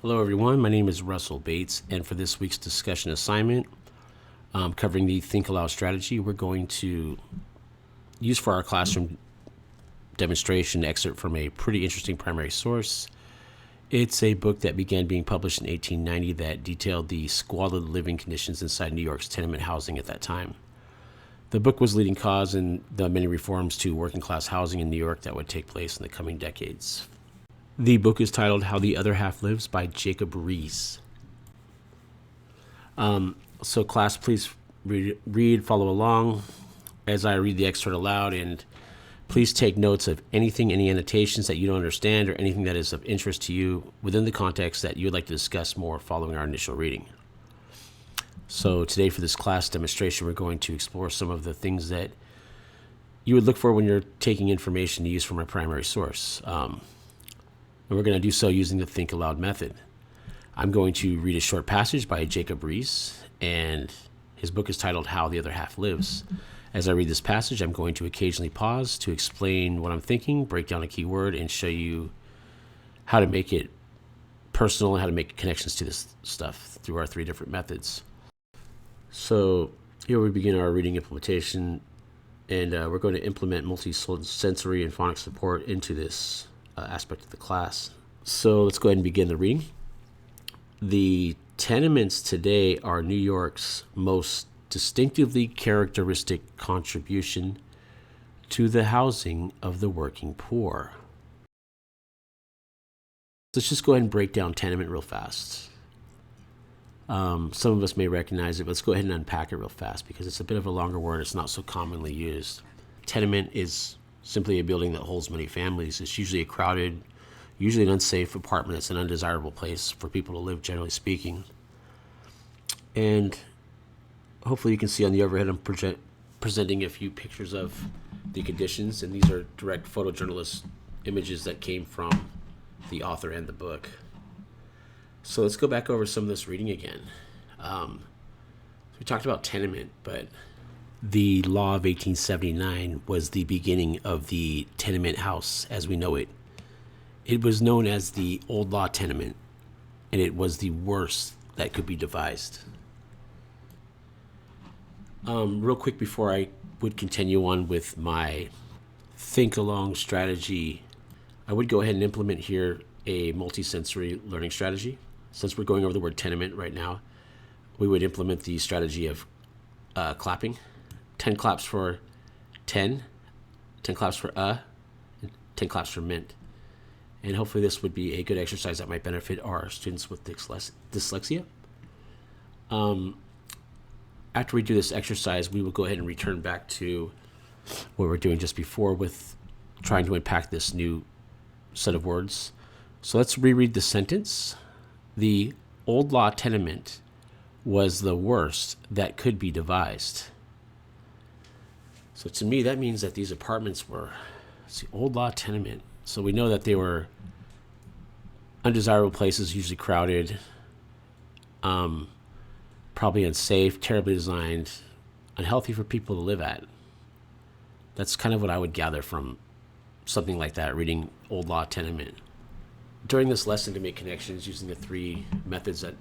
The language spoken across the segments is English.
Hello everyone, my name is Russell Bates, and for this week's discussion assignment covering the Think Aloud strategy, we're going to use for our classroom demonstration an excerpt from a pretty interesting primary source. It's a book that began being published in 1890 that detailed the squalid living conditions inside New York's tenement housing at that time. The book was leading cause in the many reforms to working class housing in New York that would take place in the coming decades. The book is titled How the Other Half Lives by Jacob Riis. So class, please read, follow along as I read the excerpt aloud, and please take notes of anything, any annotations that you don't understand or anything that is of interest to you within the context that you would like to discuss more following our initial reading. So today for this class demonstration, we're going to explore some of the things that you would look for when you're taking information to use from our primary source. And we're going to do so using the Think Aloud method. I'm going to read a short passage by Jacob Riis, and his book is titled How the Other Half Lives. As I read this passage, I'm going to occasionally pause to explain what I'm thinking, break down a key word, and show you how to make it personal and how to make connections to this stuff through our three different methods. So here we begin our reading implementation, and we're going to implement multi-sensory and phonics support into this aspect of the class. So let's go ahead and begin the reading. The tenements today are New York's most distinctively characteristic contribution to the housing of the working poor. Let's just go ahead and break down tenement real fast. Some of us may recognize it, but let's go ahead and unpack it real fast because it's a bit of a longer word. It's not so commonly used. Tenement is simply a building that holds many families. It's usually a crowded, usually an unsafe apartment. It's an undesirable place for people to live, generally speaking. And hopefully you can see on the overhead I'm presenting a few pictures of the conditions, and these are direct photojournalist images that came from the author and the book. So let's go back over some of this reading again. We talked about tenement, but the law of 1879 was the beginning of the tenement house as we know it. It was known as the old law tenement, and it was the worst that could be devised. Real quick before I would continue on with my think along strategy, I would go ahead and implement here a multi-sensory learning strategy. Since we're going over the word tenement right now, we would implement the strategy of clapping. 10 claps for 10 claps for and 10 claps for mint. And hopefully this would be a good exercise that might benefit our students with dyslexia. After we do this exercise, we will go ahead and return back to what we were doing just before with trying to unpack this new set of words. So let's reread the sentence. The old law tenement was the worst that could be devised. So to me, that means that these apartments were, it's the old law tenement. So we know that they were undesirable places, usually crowded, probably unsafe, terribly designed, unhealthy for people to live at. That's kind of what I would gather from something like that, reading old law tenement. During this lesson, to make connections using the three methods that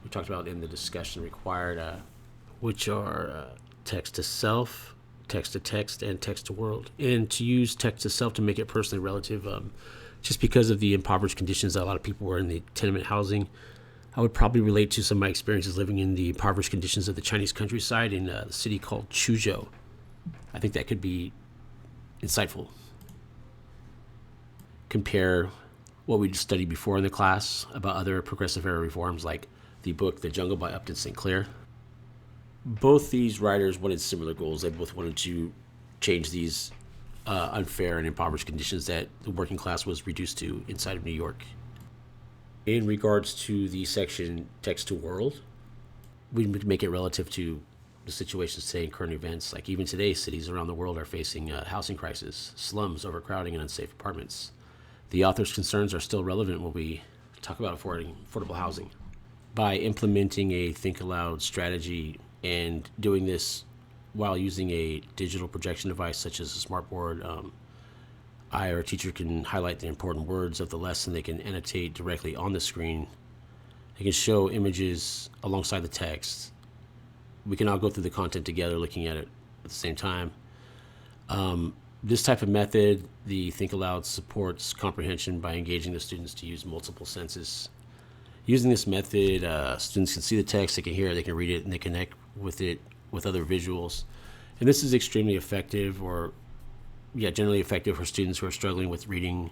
we talked about in the discussion required, which are text to self, text to text, and text to world. And to use text to self to make it personally relative, just because of the impoverished conditions that a lot of people were in the tenement housing, I would probably relate to some of my experiences living in the impoverished conditions of the Chinese countryside in the city called Chuzhou. I think that could be insightful. Compare what we studied before in the class about other progressive era reforms like the book The Jungle by Upton Sinclair. Both these writers wanted similar goals. They both wanted to change these unfair and impoverished conditions that the working class was reduced to inside of New York. In regards to the section text to world, we would make it relative to the situations today and current events. Like even today, cities around the world are facing a housing crisis, slums, overcrowding, and unsafe apartments. The author's concerns are still relevant when we talk about affordable housing. By implementing a Think Aloud strategy and doing this while using a digital projection device such as a smartboard, I or a teacher can highlight the important words of the lesson. They can annotate directly on the screen. They can show images alongside the text. We can all go through the content together, looking at it at the same time. This type of method, the Think Aloud, supports comprehension by engaging the students to use multiple senses. Using this method, students can see the text, they can hear it, they can read it, and they connect with it with other visuals. And this is extremely effective, generally effective for students who are struggling with reading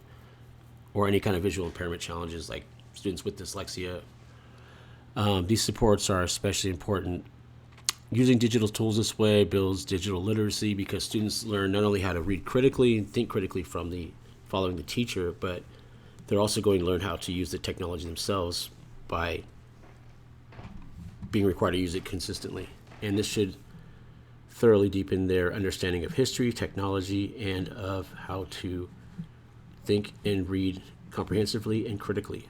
or any kind of visual impairment challenges, like students with dyslexia. These supports are especially important. Using digital tools this way builds digital literacy, because students learn not only how to read critically and think critically following the teacher, but they're also going to learn how to use the technology themselves by being required to use it consistently. And this should thoroughly deepen their understanding of history, technology, and of how to think and read comprehensively and critically.